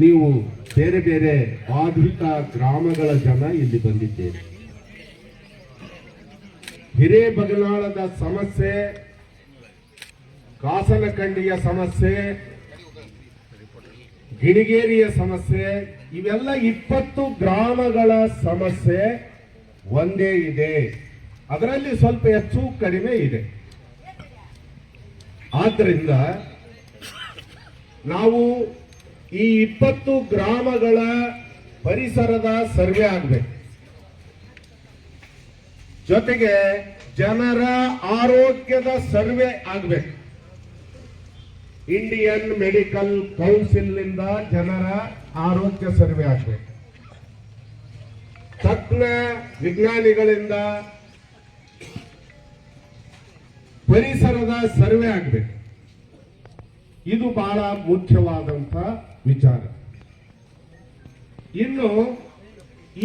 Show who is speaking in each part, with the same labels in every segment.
Speaker 1: ನೀವು ಬೇರೆ ಬೇರೆ ಬಾಧಿತ ಗ್ರಾಮಗಳ ಜನ ಇಲ್ಲಿ ಬಂದಿದ್ದೇವೆ. ಹಿರೇಬಗನಾಳದ ಸಮಸ್ಯೆ, ಕಾಸನಕಂಡಿಯ ಸಮಸ್ಯೆ, ಗಿಣಿಗೇರಿಯ ಸಮಸ್ಯೆ, ಇವೆಲ್ಲ 20 ಗ್ರಾಮಗಳ ಸಮಸ್ಯೆ ಒಂದೇ ಇದೆ. ಅದರಲ್ಲಿ ಸ್ವಲ್ಪ ಹೆಚ್ಚು ಕಡಿಮೆ ಇದೆ. ಆದ್ದರಿಂದ ನಾವು ಈ 20 ಗ್ರಾಮಗಳ ಪರಿಸರದ ಸರ್ವೆ ಆಗಬೇಕು. ಜೊತೆಗೆ ಜನರ ಆರೋಗ್ಯದ ಸರ್ವೆ ಆಗಬೇಕು. ಇಂಡಿಯನ್ ಮೆಡಿಕಲ್ ಕೌನ್ಸಿಲ್ ನಿಂದ ಜನರ ಆರೋಗ್ಯ ಸರ್ವೆ ಆಗಬೇಕು. ತಜ್ಞ ವಿಜ್ಞಾನಿಗಳಿಂದ ಪರಿಸರದ ಸರ್ವೆ ಆಗಬೇಕು. ಇದು ಬಹಳ ಮುಖ್ಯವಾದಂತ ವಿಚಾರ. ಇನ್ನು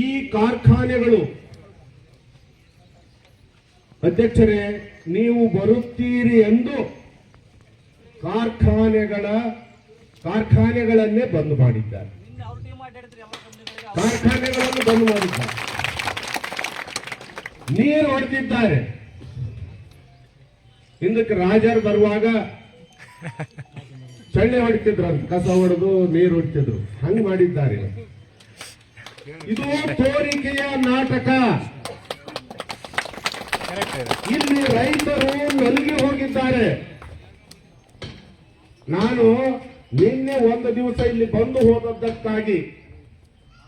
Speaker 1: ಈ ಕಾರ್ಖಾನೆಗಳು, ಅಧ್ಯಕ್ಷರೇ, ನೀವು ಬರುತ್ತೀರಿ ಎಂದು ಕಾರ್ಖಾನೆಗಳನ್ನೇ ಬಂದ್ ಮಾಡಿದ್ದಾರೆ. ಕಾರ್ಖಾನೆಗಳನ್ನು ಬಂದ್ ಮಾಡಿದ್ದಾರೆ. ನೀರು ಹೊಡೆದಿದ್ದಾರೆ. ಹಿಂದಕ್ಕೆ ರಾಜರು ಬರುವಾಗ ಚಳ್ಳೆ ಹೊಡಿತಿದ್ರು, ಅಂತ ಕಸ ಹೊಡೆದು ನೀರು ಹೊಡಿತಿದ್ರು. ಹಂಗ್ ಮಾಡಿದ್ದಾರೆ. ಇದು ತೋರಿಕೆಯ ನಾಟಕ. ಇಲ್ಲಿ ರೈತರು ನಲುಗಿ ಹೋಗಿದ್ದಾರೆ. ನಾನು ನಿನ್ನೆ ಒಂದು ದಿವಸ ಇಲ್ಲಿ ಬಂದು ಹೋದದ್ದಕ್ಕಾಗಿ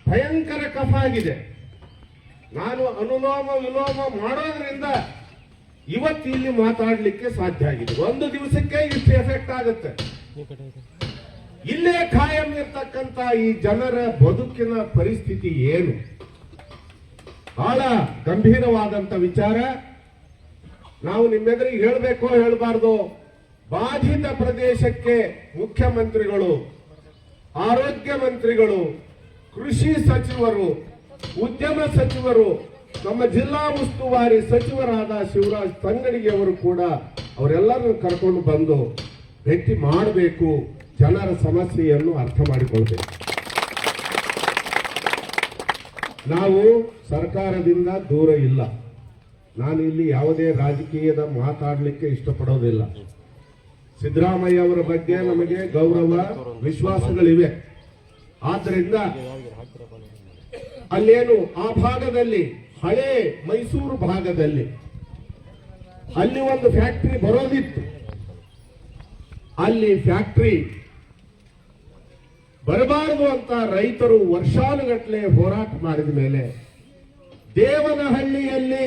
Speaker 1: ಭಯಂಕರ ಕಫ ಆಗಿದೆ. ನಾನು ಅನುಲೋಮ ವಿಲೋಮ ಮಾಡೋದ್ರಿಂದ ಇವತ್ತು ಇಲ್ಲಿ ಮಾತಾಡ್ಲಿಕ್ಕೆ ಸಾಧ್ಯ ಆಗಿದೆ. ಒಂದು ದಿವಸಕ್ಕೆ ಇಷ್ಟು ಎಫೆಕ್ಟ್ ಆಗುತ್ತೆ. ಇಲ್ಲೇ ಕಾಯಂ ಇರ್ತಕ್ಕಂಥ ಈ ಜನರ ಬದುಕಿನ ಪರಿಸ್ಥಿತಿ ಏನು? ಬಹಳ ಗಂಭೀರವಾದಂತ ವಿಚಾರ. ನಾವು ನಿಮ್ಮೆದುರಿಗೆ ಹೇಳಬೇಕೋ ಹೇಳಬಾರ್ದು? ಬಾಧಿತ ಪ್ರದೇಶಕ್ಕೆ ಮುಖ್ಯಮಂತ್ರಿಗಳು, ಆರೋಗ್ಯ ಮಂತ್ರಿಗಳು, ಕೃಷಿ ಸಚಿವರು, ಉದ್ಯಮ ಸಚಿವರು, ನಮ್ಮ ಜಿಲ್ಲಾ ಉಸ್ತುವಾರಿ ಸಚಿವರಾದ ಶಿವರಾಜ್ ತಂಗಡಿಗೆ ಅವರು ಕೂಡ ಅವರೆಲ್ಲರನ್ನು ಕರ್ಕೊಂಡು ಬಂದು ಭೇಟಿ ಮಾಡಬೇಕು. ಜನರ ಸಮಸ್ಯೆಯನ್ನು ಅರ್ಥ ಮಾಡಿಕೊಳ್ಬೇಕು. ನಾವು ಸರ್ಕಾರದಿಂದ ದೂರ ಇಲ್ಲ. ನಾನು ಇಲ್ಲಿ ಯಾವುದೇ ರಾಜಕೀಯದ ಮಾತಾಡಲಿಕ್ಕೆ ಇಷ್ಟಪಡೋದಿಲ್ಲ. ಸಿದ್ದರಾಮಯ್ಯ ಅವರ ಬಗ್ಗೆ ನಮಗೆ ಗೌರವ ವಿಶ್ವಾಸಗಳಿವೆ. ಆದ್ದರಿಂದ ಅಲ್ಲೇನು ಆ ಭಾಗದಲ್ಲಿ, ಹಳೆ ಮೈಸೂರು ಭಾಗದಲ್ಲಿ ಅಲ್ಲಿ ಒಂದು ಫ್ಯಾಕ್ಟರಿ ಬರೋದಿತ್ತು. ಅಲ್ಲಿ ಫ್ಯಾಕ್ಟರಿ ಬರಬಾರದು ಅಂತ ರೈತರು ವರ್ಷಾನುಗಟ್ಟಲೆ ಹೋರಾಟ ಮಾಡಿದ ಮೇಲೆ ದೇವನಹಳ್ಳಿಯಲ್ಲಿ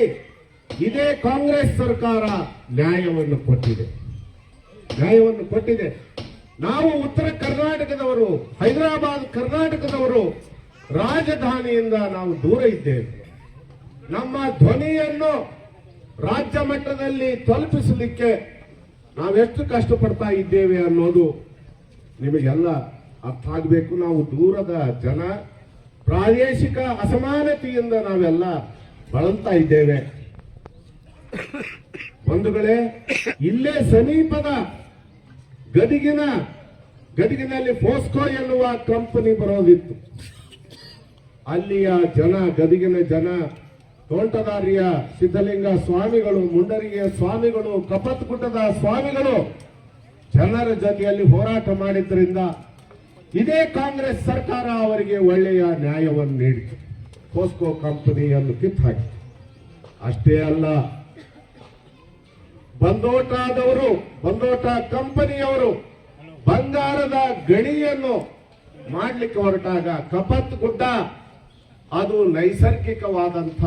Speaker 1: ಇದೇ ಕಾಂಗ್ರೆಸ್ ಸರ್ಕಾರ ನ್ಯಾಯವನ್ನು ಕೊಟ್ಟಿದೆ. ನಾವು ಉತ್ತರ ಕರ್ನಾಟಕದವರು, ಹೈದರಾಬಾದ್ ಕರ್ನಾಟಕದವರು, ರಾಜಧಾನಿಯಿಂದ ನಾವು ದೂರ ಇದ್ದೇವೆ. ನಮ್ಮ ಧ್ವನಿಯನ್ನು ರಾಜ್ಯ ಮಟ್ಟದಲ್ಲಿ ತಲುಪಿಸಲಿಕ್ಕೆ ನಾವೆಷ್ಟು ಕಷ್ಟಪಡ್ತಾ ಇದ್ದೇವೆ ಅನ್ನೋದು ನಿಮಗೆಲ್ಲ ಅರ್ಥ ಆಗಬೇಕು. ನಾವು ದೂರದ ಜನ, ಪ್ರಾದೇಶಿಕ ಅಸಮಾನತೆಯಿಂದ ನಾವೆಲ್ಲ ಬಳಲ್ತಾ ಇದ್ದೇವೆ. ಬಂಧುಗಳೇ, ಇಲ್ಲೇ ಸಮೀಪದ ಗದಗಿನಲ್ಲಿ ಫೋಸ್ಕೋ ಎನ್ನುವ ಕಂಪನಿ ಬರೋದಿತ್ತು. ಅಲ್ಲಿಯ ಜನ, ಗದಗಿನ ಜನ, ತೋಂಟದಾರ್ಯ ಸಿದ್ಧಲಿಂಗ ಸ್ವಾಮಿಗಳು, ಮುಂಡರಿಗೆಯ ಸ್ವಾಮಿಗಳು, ಕಪತ್ಗುಡ್ಡದ ಸ್ವಾಮಿಗಳು ಜನರ ಜೊತೆಯಲ್ಲಿ ಹೋರಾಟ ಮಾಡಿದ್ರಿಂದ ಇದೇ ಕಾಂಗ್ರೆಸ್ ಸರ್ಕಾರ ಅವರಿಗೆ ಒಳ್ಳೆಯ ನ್ಯಾಯವನ್ನು ನೀಡಿತು. ಫೋಸ್ಕೋ ಕಂಪನಿಯನ್ನು ಕಿತ್ತು ಹಾಕಿ. ಅಷ್ಟೇ ಅಲ್ಲ, ಬಂದೋಟ ಕಂಪನಿಯವರು ಬಂಗಾರದ ಗಣಿಯನ್ನು ಮಾಡಲಿಕ್ಕೆ ಹೊರಟಾಗ ಕಪತ್ ಗುಡ್ಡ ಅದು ನೈಸರ್ಗಿಕವಾದಂಥ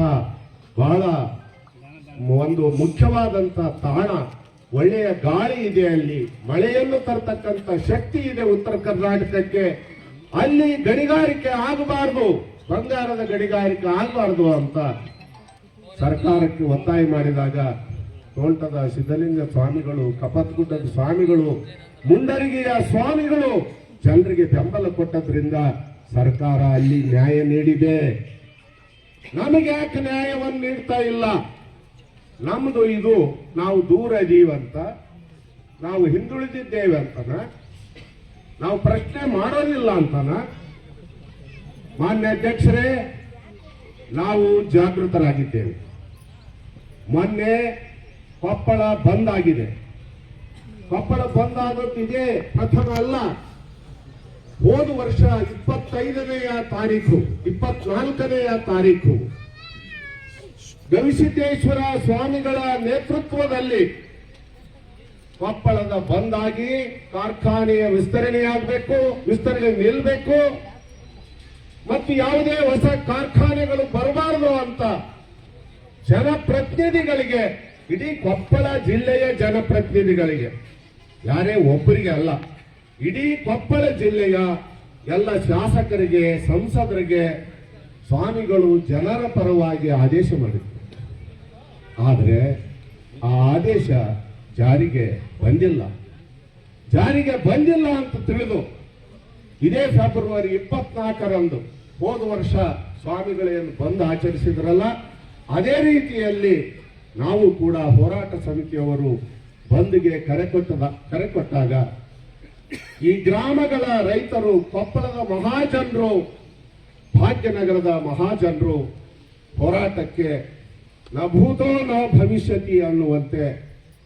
Speaker 1: ಬಹಳ ಒಂದು ಮುಖ್ಯವಾದಂಥ ತಾಣ. ಒಳ್ಳೆಯ ಗಾಳಿ ಇದೆ, ಅಲ್ಲಿ ಮಳೆಯನ್ನು ತರತಕ್ಕಂಥ ಶಕ್ತಿ ಇದೆ ಉತ್ತರ ಕರ್ನಾಟಕಕ್ಕೆ. ಅಲ್ಲಿ ಗಣಿಗಾರಿಕೆ ಆಗಬಾರದು, ಬಂಗಾರದ ಗಣಿಗಾರಿಕೆ ಆಗಬಾರದು ಅಂತ ಸರ್ಕಾರಕ್ಕೆ ಒತ್ತಾಯ ಮಾಡಿದಾಗ ತೋಂಟದ ಸಿದ್ಧಲಿಂಗ ಸ್ವಾಮಿಗಳು, ಕಪತ್ಗುಡ್ಡದ ಸ್ವಾಮಿಗಳು, ಮುಂಡರಿಗೆಯ ಸ್ವಾಮಿಗಳು ಜನರಿಗೆ ಬೆಂಬಲ ಕೊಟ್ಟದ್ರಿಂದ ಸರ್ಕಾರ ಅಲ್ಲಿ ನ್ಯಾಯ ನೀಡಿದೆ. ನಮಗೆ ಯಾಕೆ ನ್ಯಾಯವನ್ನು ನೀಡ್ತಾ ಇಲ್ಲ? ನಮ್ದು ಇದು, ನಾವು ದೂರ ಇದೀವಂತ, ನಾವು ಹಿಂದುಳಿದಿದ್ದೇವೆ ಅಂತನ, ನಾವು ಪ್ರಶ್ನೆ ಮಾಡೋದಿಲ್ಲ ಅಂತನ, ಮಾನ್ಯ ಅಧ್ಯಕ್ಷರೇ, ನಾವು ಜಾಗೃತರಾಗಿದ್ದೇವೆ. ಮೊನ್ನೆ ಕೊಪ್ಪಳ ಬಂದ್ ಆಗಿದೆ. ಕೊಪ್ಪಳ ಬಂದ್ ಆಗೋದಿದೆ ಪ್ರಥಮ ಅಲ್ಲ. ಹೋದ ವರ್ಷ 25ನೆಯ ತಾರೀಕು 24ನೆಯ ತಾರೀಕು ಗವಿಸಿದ್ದೇಶ್ವರ ಸ್ವಾಮಿಗಳ ನೇತೃತ್ವದಲ್ಲಿ ಕೊಪ್ಪಳದ ಬಂದಾಗಿ ಕಾರ್ಖಾನೆಯ ವಿಸ್ತರಣೆ ನಿಲ್ಲಬೇಕು ಮತ್ತು ಯಾವುದೇ ಹೊಸ ಕಾರ್ಖಾನೆಗಳು ಬರಬಾರದು ಅಂತ ಜನಪ್ರತಿನಿಧಿಗಳಿಗೆ, ಇಡೀ ಕೊಪ್ಪಳ ಜಿಲ್ಲೆಯ ಜನಪ್ರತಿನಿಧಿಗಳಿಗೆ, ಯಾರೇ ಒಬ್ಬರಿಗೆ ಅಲ್ಲ, ಇಡೀ ಕೊಪ್ಪಳ ಜಿಲ್ಲೆಯ ಎಲ್ಲ ಶಾಸಕರಿಗೆ, ಸಂಸದರಿಗೆ ಸ್ವಾಮಿಗಳು ಜನರ ಪರವಾಗಿ ಆದೇಶ ಮಾಡಿದ್ರು. ಆದರೆ ಆ ಆದೇಶ ಜಾರಿಗೆ ಬಂದಿಲ್ಲ ಅಂತ ತಿಳಿದು ಇದೇ ಫೆಬ್ರವರಿ 24ರಂದು ಹೋದ ವರ್ಷ ಸ್ವಾಮಿಗಳೇನು ಬಂದ್ ಆಚರಿಸಿದ್ರಲ್ಲ, ಅದೇ ರೀತಿಯಲ್ಲಿ ನಾವು ಕೂಡ ಹೋರಾಟ ಸಮಿತಿಯವರು ಬಂದ್ಗೆ ಕರೆ ಕೊಟ್ಟಾಗ ಈ ಗ್ರಾಮಗಳ ರೈತರು, ಕೊಪ್ಪಳದ ಮಹಾಜನರು, ಭಾಗ್ಯನಗರದ ಮಹಾಜನರು ಹೋರಾಟಕ್ಕೆ ನ ಭೂತೋ ನ ಭವಿಷ್ಯತಿ ಅನ್ನುವಂತೆ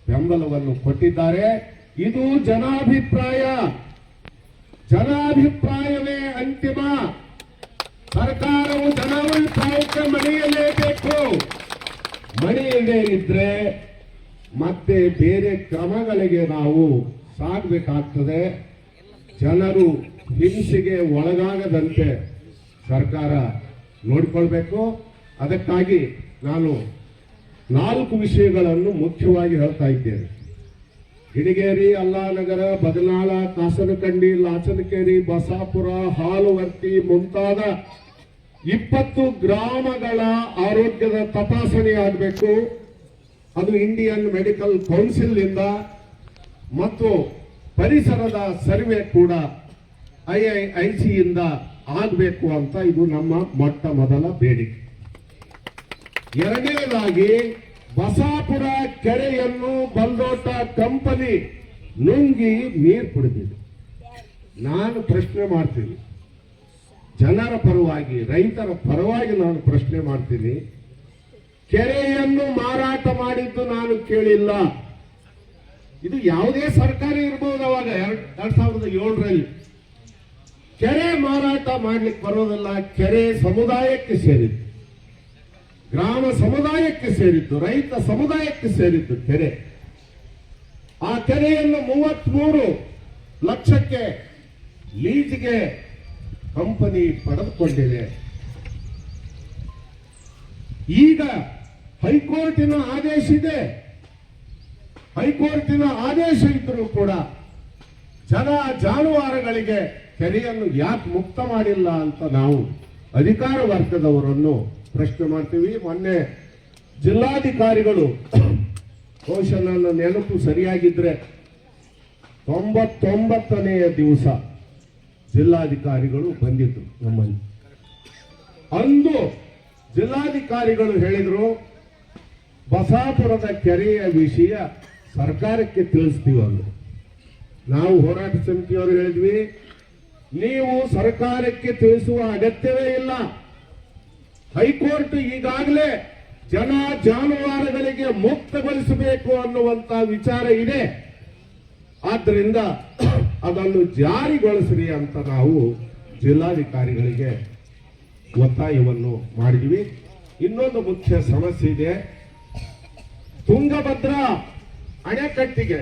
Speaker 1: ಬೆಂಬಲವನ್ನು ಕೊಟ್ಟಿದ್ದಾರೆ. ಇದು ಜನಾಭಿಪ್ರಾಯವೇ ಅಂತಿಮ. ಸರ್ಕಾರವು ಜನಾಭಿಪ್ರಾಯಕ್ಕೆ ಮಣಿಯಲೇಬೇಕು. ಮಣಿಯದೇ ಇದ್ರೆ ಮತ್ತೆ ಬೇರೆ ಕ್ರಮಗಳಿಗೆ ನಾವು ಸಾಗಬೇಕಾಗ್ತದೆ. ಜನರು ಹಿಂಸೆಗೆ ಒಳಗಾಗದಂತೆ ಸರ್ಕಾರ ನೋಡಿಕೊಳ್ಬೇಕು. ಅದಕ್ಕಾಗಿ ನಾನು 4 ವಿಷಯಗಳನ್ನು ಮುಖ್ಯವಾಗಿ ಹೇಳ್ತಾ ಇದ್ದೇನೆ. ಹಿಡಿಗೇರಿ, ಅಲ್ಲಾನಗರ, ಬದನಾಳ, ಕಾಸನಕಂಡಿ, ಲಾಚನಕೇರಿ, ಬಸಾಪುರ, ಹಾಲುವರ್ತಿ ಮುಂತಾದ 20 ಗ್ರಾಮಗಳ ಆರೋಗ್ಯದ ತಪಾಸಣೆ ಆಗಬೇಕು. ಅದು ಇಂಡಿಯನ್ ಮೆಡಿಕಲ್ ಕೌನ್ಸಿಲ್ ಇಂದ ಮತ್ತು ಪರಿಸರದ ಸರ್ವೆ ಕೂಡ IIIC ಇಂದ ಆಗಬೇಕು ಅಂತ ಇದು ನಮ್ಮ ಮೊಟ್ಟ ಮೊದಲ ಬೇಡಿಕೆ. ಎರಡನೇದಾಗಿ ಬಸಾಪುರ ಕೆರೆಯನ್ನು ಬಲ್ದೋಟ ಕಂಪನಿ ನುಂಗಿ ನೀರು ಕುಡಿದಿದೆ. ನಾನು ಪ್ರಶ್ನೆ ಮಾಡ್ತೀನಿ, ಜನರ ಪರವಾಗಿ, ರೈತರ ಪರವಾಗಿ ನಾನು ಪ್ರಶ್ನೆ ಮಾಡ್ತೀನಿ. ಕೆರೆಯನ್ನು ಮಾರಾಟ ಮಾಡಿದ್ದು ನಾನು ಕೇಳಿಲ್ಲ. ಇದು ಯಾವುದೇ ಸರ್ಕಾರ ಇರಬಹುದು. ಅವಾಗ 2007ರಲ್ಲಿ ಕೆರೆ ಮಾರಾಟ ಮಾಡ್ಲಿಕ್ಕೆ ಬರೋದಲ್ಲ. ಕೆರೆ ಸಮುದಾಯಕ್ಕೆ ಸೇರಿದ್ದು, ಗ್ರಾಮ ಸಮುದಾಯಕ್ಕೆ ಸೇರಿದ್ದು, ರೈತ ಸಮುದಾಯಕ್ಕೆ ಸೇರಿದ್ದು ಕೆರೆ. ಆ ಕೆರೆಯನ್ನು 33 ಲಕ್ಷಕ್ಕೆ ಲೀಸ್ಗೆ ಕಂಪನಿ ಪಡೆದುಕೊಂಡಿದೆ. ಈಗ ಹೈಕೋರ್ಟಿನ ಆದೇಶ ಇದೆ. ಹೈಕೋರ್ಟಿನ ಆದೇಶ ಇದ್ರೂ ಕೂಡ ಜಾನುವಾರುಗಳಿಗೆ ಕೆರೆಯನ್ನು ಯಾಕೆ ಮುಕ್ತ ಮಾಡಿಲ್ಲ ಅಂತ ನಾವು ಅಧಿಕಾರ ವರ್ಗದವರನ್ನು ಪ್ರಶ್ನೆ ಮಾಡ್ತೀವಿ. ಮೊನ್ನೆ ಜಿಲ್ಲಾಧಿಕಾರಿಗಳು, ಬಹುಶಃ ನನ್ನ ನೆನಪು ಸರಿಯಾಗಿದ್ರೆ 99ನೆಯ ದಿವಸ ಜಿಲ್ಲಾಧಿಕಾರಿಗಳು ಬಂದಿದ್ರು ನಮ್ಮಲ್ಲಿ. ಅಂದು ಜಿಲ್ಲಾಧಿಕಾರಿಗಳು ಹೇಳಿದ್ರು, ಬಸಾಪುರದ ಕೆರೆಯ ವಿಷಯ ಸರ್ಕಾರಕ್ಕೆ ತಿಳಿಸ್ತೀವಿ ಅಂದ್ರು. ನಾವು ಹೋರಾಟ ಸಮಿತಿಯವರು ಹೇಳಿದ್ವಿ, ನೀವು ಸರ್ಕಾರಕ್ಕೆ ತಿಳಿಸುವ ಅಗತ್ಯವೇ ಇಲ್ಲ. ಹೈಕೋರ್ಟ್ ಈಗಾಗಲೇ ಜಾನುವಾರುಗಳಿಗೆ ಮುಕ್ತಗೊಳಿಸಬೇಕು ಅನ್ನುವಂತ ವಿಚಾರ ಇದೆ. ಆದ್ದರಿಂದ ಅದನ್ನು ಜಾರಿಗೊಳಿಸ್ರಿ ಅಂತ ನಾವು ಜಿಲ್ಲಾಧಿಕಾರಿಗಳಿಗೆ ಒತ್ತಾಯವನ್ನು ಮಾಡಿದ್ವಿ. ಇನ್ನೊಂದು ಮುಖ್ಯ ಸಮಸ್ಯೆ ಇದೆ. ತುಂಗಭದ್ರಾ ಅಣೆಕಟ್ಟಿಗೆ,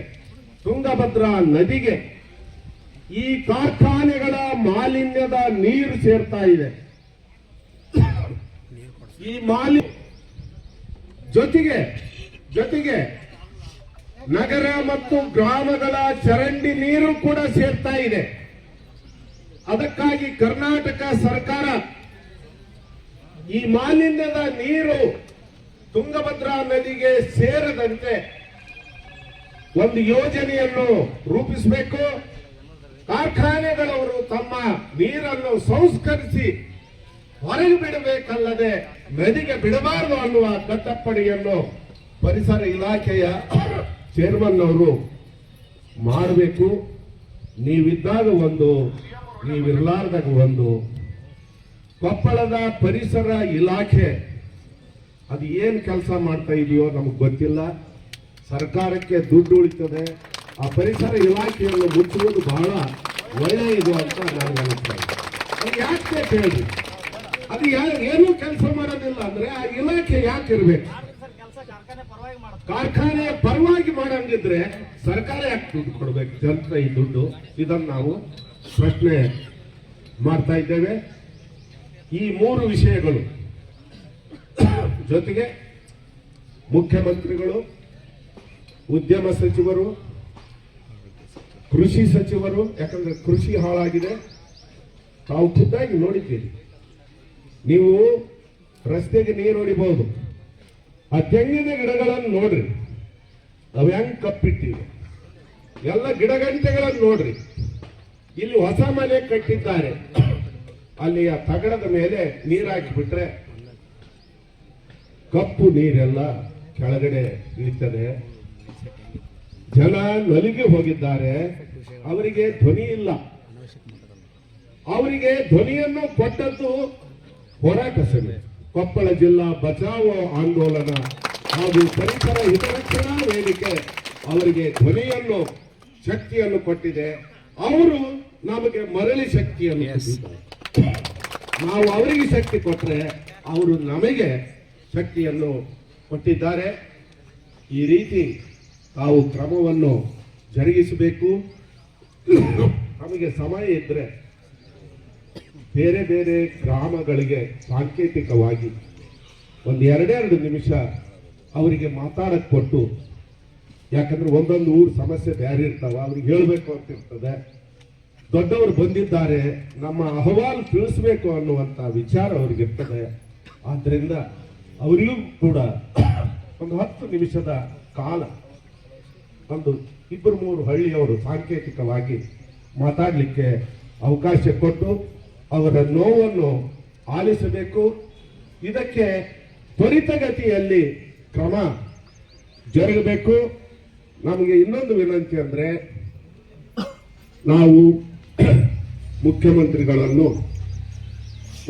Speaker 1: ತುಂಗಭದ್ರಾ ನದಿಗೆ ಈ ಕಾರ್ಖಾನೆಗಳ ಮಾಲಿನ್ಯದ ನೀರು ಸೇರ್ತಾ ಇದೆ. ಈ ಮಾಲಿನ್ಯ ಜೊತೆಗೆ ನಗರ ಮತ್ತು ಗ್ರಾಮಗಳ ಚರಂಡಿ ನೀರು ಕೂಡ ಸೇರ್ತಾ ಇದೆ. ಅದಕ್ಕಾಗಿ ಕರ್ನಾಟಕ ಸರ್ಕಾರ ಈ ಮಾಲಿನ್ಯದ ನೀರು ತುಂಗಭದ್ರಾ ನದಿಗೆ ಸೇರದಂತೆ ಒಂದು ಯೋಜನೆಯನ್ನು ರೂಪಿಸಬೇಕು. ಕಾರ್ಖಾನೆಗಳವರು ತಮ್ಮ ನೀರನ್ನು ಸಂಸ್ಕರಿಸಿ ಹೊರಗೆ ಬಿಡಬೇಕಲ್ಲದೆ ನದಿಗೆ ಬಿಡಬಾರದು ಅನ್ನುವ ಕಟ್ಟಪ್ಪಣೆಯನ್ನು ಪರಿಸರ ಇಲಾಖೆಯ ಚೇರ್ಮನ್ ಅವರು ಮಾಡಬೇಕು. ನೀವಿದ್ದಾಗ ಒಂದು, ನೀವಿರಲಾರ್ದಾಗ ಒಂದು. ಕೊಪ್ಪಳದ ಪರಿಸರ ಇಲಾಖೆ ಅದು ಏನ್ ಕೆಲಸ ಮಾಡ್ತಾ ಇದೆಯೋ ನಮಗೆ ಗೊತ್ತಿಲ್ಲ. ಸರ್ಕಾರಕ್ಕೆ ದುಡ್ಡು ಉಳಿತದೆ, ಆ ಪರಿಸರ ಇಲಾಖೆಯನ್ನು ಮುಚ್ಚುವುದು ಬಹಳ ಒಳ್ಳೆಯದು ಅಂತ ನನಗೆ ಅನಿಸ್ತದೆ. ಅದು ಯಾಕೆ ಹೇಳಿ, ಅದು ಏನೂ ಕೆಲಸ ಮಾಡೋದಿಲ್ಲ ಅಂದ್ರೆ ಆ ಇಲಾಖೆ ಯಾಕೆ ಇರ್ಬೇಕು? ಕಾರ್ಖಾನೆಯ ಪರವಾಗಿ ಮಾಡಂಗಿದ್ರೆ ಸರ್ಕಾರ ಯಾಕೆ ದುಡ್ಡು ಕೊಡ್ಬೇಕು? ಜನರ ಈ ದುಡ್ಡು, ಇದನ್ನು ನಾವು ಪ್ರಶ್ನೆ ಮಾಡ್ತಾ ಇದ್ದೇವೆ. ಈ 3 ವಿಷಯಗಳು ಜೊತೆಗೆ ಮುಖ್ಯಮಂತ್ರಿಗಳು, ಉದ್ಯಮ ಸಚಿವರು, ಕೃಷಿ ಸಚಿವರು, ಯಾಕಂದ್ರೆ ಕೃಷಿ ಹಾಳಾಗಿದೆ, ತಾವು ಖುದ್ದಾಗಿ ನೋಡಿದ್ದೀರಿ. ನೀವು ರಸ್ತೆಗೆ ನೀರು ಹೊಡಿಬಹುದು, ಆ ತೆಂಗಿನ ಗಿಡಗಳನ್ನು ನೋಡ್ರಿ, ಅವು ಹೆಂಗ್ ಕಪ್ಪಿಟ್ಟಿವೆ, ಎಲ್ಲ ಗಿಡಗಂಟೆಗಳನ್ನು ನೋಡ್ರಿ. ಇಲ್ಲಿ ಹೊಸ ಮನೆ ಕಟ್ಟಿದ್ದಾರೆ, ಅಲ್ಲಿಯ ತಗಡದ ಮೇಲೆ ನೀರು ಹಾಕಿಬಿಟ್ರೆ ಕಪ್ಪು ನೀರೆಲ್ಲ ಕೆಳಗಡೆ ಇಳಿತದೆ. ಜನ ನಲಿಗೆ ಹೋಗಿದ್ದಾರೆ, ಅವರಿಗೆ ಧ್ವನಿ ಇಲ್ಲ. ಅವರಿಗೆ ಧ್ವನಿಯನ್ನು ಕೊಟ್ಟದ್ದು ಹೋರಾಟ ಸಭೆ, ಕೊಪ್ಪಳ ಜಿಲ್ಲಾ ಬಚಾವೋ ಆಂದೋಲನ ಹಾಗೂ ಪರಿಸರ ಹಿತರಕ್ಷಣಾ ವೇದಿಕೆ ಅವರಿಗೆ ಧ್ವನಿಯನ್ನು, ಶಕ್ತಿಯನ್ನು ಕೊಟ್ಟಿದೆ. ಅವರು ನಮಗೆ ಮರಳಿ ಶಕ್ತಿಯನ್ನು ಕೊಟ್ಟಿದ್ದಾರೆ. ನಾವು ಅವರಿಗೆ ಶಕ್ತಿ ಕೊಟ್ಟರೆ ಅವರು ನಮಗೆ ಶಕ್ತಿಯನ್ನು ಕೊಟ್ಟಿದ್ದಾರೆ. ಈ ರೀತಿ ನಾವು ಕ್ರಮವನ್ನು ಜರುಗಿಸಬೇಕು. ನಮಗೆ ಸಮಯ ಇದ್ರೆ ಬೇರೆ ಬೇರೆ ಗ್ರಾಮಗಳಿಗೆ ಸಾಂಕೇತಿಕವಾಗಿ ಒಂದು 2 ನಿಮಿಷ ಅವರಿಗೆ ಮಾತಾಡಕ್ ಕೊಟ್ಟು, ಯಾಕಂದ್ರೆ ಒಂದೊಂದು ಊರು ಸಮಸ್ಯೆ ಬೇರೆ ಇರ್ತಾವ, ಅವ್ರಿಗೆ ಹೇಳ್ಬೇಕು ಅಂತ ಇರ್ತದೆ. ದೊಡ್ಡವರು ಬಂದಿದ್ದಾರೆ, ನಮ್ಮ ಅಹವಾಲು ತಿಳಿಸ್ಬೇಕು ಅನ್ನುವಂತ ವಿಚಾರ ಅವ್ರಿಗಿರ್ತದೆ. ಆದ್ರಿಂದ ಅವರಿಗೂ ಕೂಡ ಒಂದು 10 ನಿಮಿಷದ ಕಾಲ ಒಂದು 2-3 ಹಳ್ಳಿಯವರು ಸಾಂಕೇತಿಕವಾಗಿ ಮಾತಾಡಲಿಕ್ಕೆ ಅವಕಾಶ ಕೊಟ್ಟು ಅವರ ನೋವನ್ನು ಆಲಿಸಬೇಕು. ಇದಕ್ಕೆ ತ್ವರಿತಗತಿಯಲ್ಲಿ ಕ್ರಮ ಜರುಗಬೇಕು. ನಮಗೆ ಇನ್ನೊಂದು ವಿನಂತಿ ಅಂದ್ರೆ, ನಾವು ಮುಖ್ಯಮಂತ್ರಿಗಳನ್ನು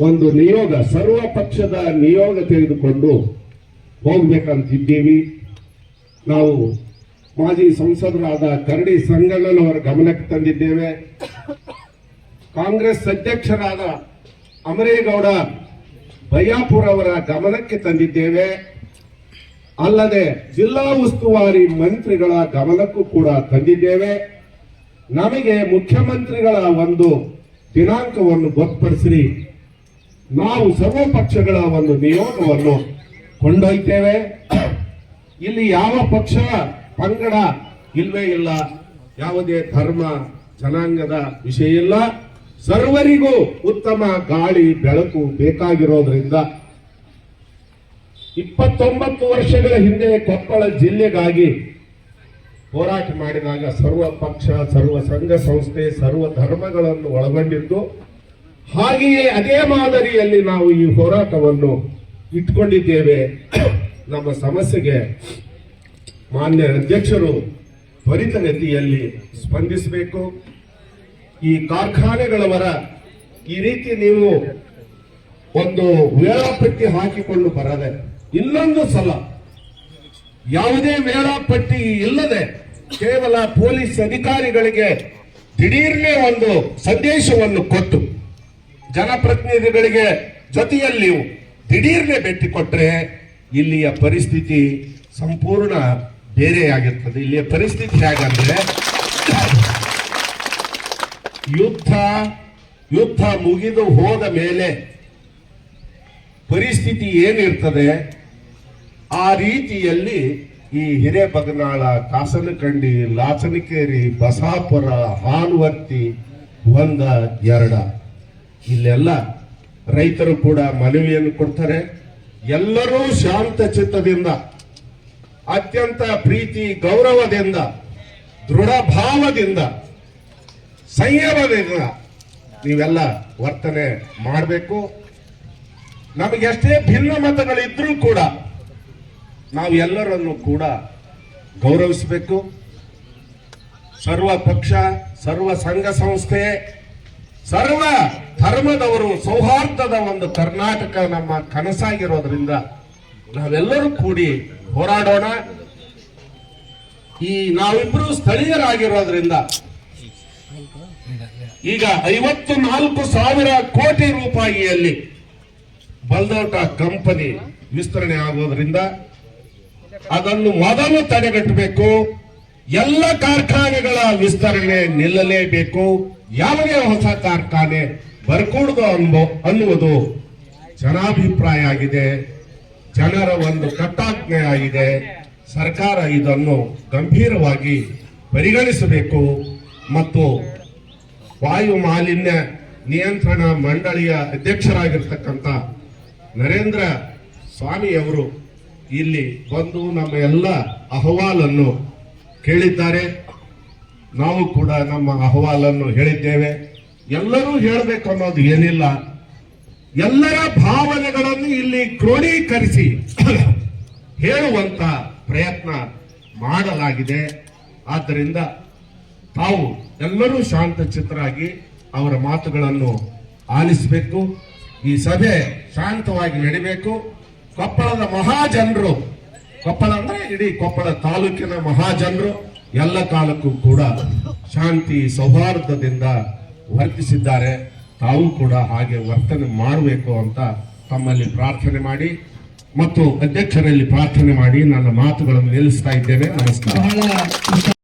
Speaker 1: ಒಂದು ನಿಯೋಗ, ಸರ್ವ ಪಕ್ಷದ ನಿಯೋಗ ತೆಗೆದುಕೊಂಡು ಹೋಗ್ಬೇಕಂತಿದ್ದೀವಿ. ನಾವು ಮಾಜಿ ಸಂಸದರಾದ ಕರಡಿ ಸಂಗಣ್ಣನವರ ಗಮನಕ್ಕೆ ತಂದಿದ್ದೇವೆ. ಕಾಂಗ್ರೆಸ್ ಅಧ್ಯಕ್ಷರಾದ ಅಮರೇಗೌಡ ಬಯ್ಯಾಪುರ ಅವರ ಗಮನಕ್ಕೆ ತಂದಿದ್ದೇವೆ. ಅಲ್ಲದೆ ಜಿಲ್ಲಾ ಉಸ್ತುವಾರಿ ಮಂತ್ರಿಗಳ ಗಮನಕ್ಕೂ ಕೂಡ ತಂದಿದ್ದೇವೆ. ನಮಗೆ ಮುಖ್ಯಮಂತ್ರಿಗಳ ಒಂದು ದಿನಾಂಕವನ್ನು ಗೊತ್ತುಪಡಿಸಿ ನಾವು ಸರ್ವ ಪಕ್ಷಗಳ ಒಂದು ನಿಯೋಗವನ್ನು ಕೊಂಡೊಯ್ತೇವೆ. ಇಲ್ಲಿ ಯಾವ ಪಕ್ಷ ಪಂಗಡ ಇಲ್ವೇ ಇಲ್ಲ, ಯಾವುದೇ ಧರ್ಮ ಜನಾಂಗದ ವಿಷಯ ಇಲ್ಲ. ಸರ್ವರಿಗೂ ಉತ್ತಮ ಗಾಳಿ ಬೆಳಕು ಬೇಕಾಗಿರೋದ್ರಿಂದ 29 ವರ್ಷಗಳ ಹಿಂದೆ ಕೊಪ್ಪಳ ಜಿಲ್ಲೆಗಾಗಿ ಹೋರಾಟ ಮಾಡಿದಾಗ ಸರ್ವ ಪಕ್ಷ, ಸರ್ವ ಸಂಘ ಸಂಸ್ಥೆ, ಸರ್ವ ಧರ್ಮಗಳನ್ನು ಒಳಗೊಂಡಿದ್ದು. ಹಾಗೆಯೇ ಅದೇ ಮಾದರಿಯಲ್ಲಿ ನಾವು ಈ ಹೋರಾಟವನ್ನು ಇಟ್ಕೊಂಡಿದ್ದೇವೆ. ನಮ್ಮ ಸಮಸ್ಯೆಗೆ ಮಾನ್ಯ ಅಧ್ಯಕ್ಷರು ತ್ವರಿತಗತಿಯಲ್ಲಿ ಸ್ಪಂದಿಸಬೇಕು. ಈ ಕಾರ್ಖಾನೆಗಳವರ ಈ ರೀತಿ ನೀವು ಒಂದು ವೇಳಾಪಟ್ಟಿ ಹಾಕಿಕೊಂಡು ಬರದೆ, ಇನ್ನೊಂದು ಸಲ ಯಾವುದೇ ವೇಳಾಪಟ್ಟಿ ಇಲ್ಲದೆ ಕೇವಲ ಪೊಲೀಸ್ ಅಧಿಕಾರಿಗಳಿಗೆ ದಿಢೀರ್ನೆ ಒಂದು ಸಂದೇಶವನ್ನು ಕೊಟ್ಟು ಜನಪ್ರತಿನಿಧಿಗಳಿಗೆ ಜೊತೆಯಲ್ಲಿ ದಿಢೀರ್ನೆ ಭೇಟಿ ಕೊಟ್ಟರೆ ಇಲ್ಲಿಯ ಪರಿಸ್ಥಿತಿ ಸಂಪೂರ್ಣ ಬೇರೆಯಾಗಿರ್ತದೆ. ಇಲ್ಲಿಯ ಪರಿಸ್ಥಿತಿ ಹೇಗಂದ್ರೆ, ಯುದ್ಧ ಮುಗಿದು ಹೋದ ಮೇಲೆ ಪರಿಸ್ಥಿತಿ ಏನಿರ್ತದೆ ಆ ರೀತಿಯಲ್ಲಿ ಈ ಹಿರೇಬಗನಾಳ, ಕಾಸನಕಂಡಿ, ಲಾಚನಕೇರಿ, ಬಸಾಪುರ, ಹಾಲುವರ್ತಿ, ಒಂದ 2 ಇಲ್ಲೆಲ್ಲ ರೈತರು ಕೂಡ ಮನವಿಯನ್ನು ಕೊಡ್ತಾರೆ. ಎಲ್ಲರೂ ಶಾಂತ ಚಿತ್ತದಿಂದ, ಅತ್ಯಂತ ಪ್ರೀತಿ ಗೌರವದಿಂದ, ದೃಢ ಭಾವದಿಂದ, ಸಂಯಮದಿಂದ ನೀವೆಲ್ಲ ವರ್ತನೆ ಮಾಡಬೇಕು. ನಮಗೆಷ್ಟೇ ಭಿನ್ನ ಮತಗಳಿದ್ರೂ ಕೂಡ ನಾವು ಎಲ್ಲರನ್ನು ಕೂಡ ಗೌರವಿಸಬೇಕು. ಸರ್ವ ಪಕ್ಷ, ಸರ್ವ ಸಂಘ ಸಂಸ್ಥೆ, ಸರ್ವ ಧರ್ಮದವರು ಸೌಹಾರ್ದದ ಒಂದು ಕರ್ನಾಟಕ ನಮ್ಮ ಕನಸಾಗಿರೋದ್ರಿಂದ ನಾವೆಲ್ಲರೂ ಕೂಡಿ ಹೋರಾಡೋಣ. ಈ ನಾವಿಬ್ರು ಸ್ಥಳೀಯರಾಗಿರೋದ್ರಿಂದ ಈಗ 54,000 ಕೋಟಿ ರೂಪಾಯಿಯಲ್ಲಿ ಬಲ್ದೋಟ ಕಂಪನಿ ವಿಸ್ತರಣೆ ಆಗೋದ್ರಿಂದ ಅದನ್ನು ಮೊದಲು ತಡೆಗಟ್ಟಬೇಕು. ಎಲ್ಲ ಕಾರ್ಖಾನೆಗಳ ವಿಸ್ತರಣೆ ನಿಲ್ಲಲೇಬೇಕು. ಯಾವುದೇ ಹೊಸ ಕಾರ್ಖಾನೆ ಬರಕೂಡದು ಅನ್ನುವುದು ಜನಾಭಿಪ್ರಾಯ ಆಗಿದೆ, ಜನರ ಒಂದು ಕಟ್ಟಾಜ್ಞೆ ಆಗಿದೆ. ಸರ್ಕಾರ ಇದನ್ನು ಗಂಭೀರವಾಗಿ ಪರಿಗಣಿಸಬೇಕು ಮತ್ತು ವಾಯು ಮಾಲಿನ್ಯ ನಿಯಂತ್ರಣ ಮಂಡಳಿಯ ಅಧ್ಯಕ್ಷರಾಗಿರ್ತಕ್ಕಂಥ ನರೇಂದ್ರ ಸ್ವಾಮಿಯವರು ಇಲ್ಲಿ ಬಂದು ನಮ್ಮ ಎಲ್ಲ ಅಹವಾಲನ್ನು ಕೇಳಿದ್ದಾರೆ. ನಾವು ಕೂಡ ನಮ್ಮ ಅಹವಾಲನ್ನು ಹೇಳಿದ್ದೇವೆ. ಎಲ್ಲರೂ ಹೇಳಬೇಕು ಅನ್ನೋದು ಏನಿಲ್ಲ. ಎಲ್ಲರ ಭಾವನೆಗಳನ್ನು ಇಲ್ಲಿ ಕ್ರೋಢೀಕರಿಸಿ ಹೇಳುವಂತ ಪ್ರಯತ್ನ ಮಾಡಲಾಗಿದೆ. ಆದ್ದರಿಂದ ತಾವು ಎಲ್ಲರೂ ಶಾಂತಚಿತ್ತರಾಗಿ ಅವರ ಮಾತುಗಳನ್ನು ಆಲಿಸಬೇಕು. ಈ ಸಭೆ ಶಾಂತವಾಗಿ ನಡಿಬೇಕು. ಕೊಪ್ಪಳದ ಮಹಾಜನರು, ಕೊಪ್ಪಳ ಅಂದ್ರೆ ಇಡೀ ಕೊಪ್ಪಳ ತಾಲೂಕಿನ ಮಹಾಜನರು ಎಲ್ಲ ಕಾಲಕ್ಕೂ ಕೂಡ ಶಾಂತಿ ಸೌಹಾರ್ದದಿಂದ ವರ್ತಿಸಿದ್ದಾರೆ. ತಾವು ಕೂಡ ಹಾಗೆ ವರ್ತನೆ ಮಾಡಬೇಕು ಅಂತ ತಮ್ಮಲ್ಲಿ ಪ್ರಾರ್ಥನೆ ಮಾಡಿ ಮತ್ತು ಅಧ್ಯಕ್ಷರಲ್ಲಿ ಪ್ರಾರ್ಥನೆ ಮಾಡಿ ನನ್ನ ಮಾತುಗಳನ್ನು ನಿಲ್ಲಿಸ್ತಾ ಇದ್ದೇನೆ. ನಮಸ್ಕಾರ.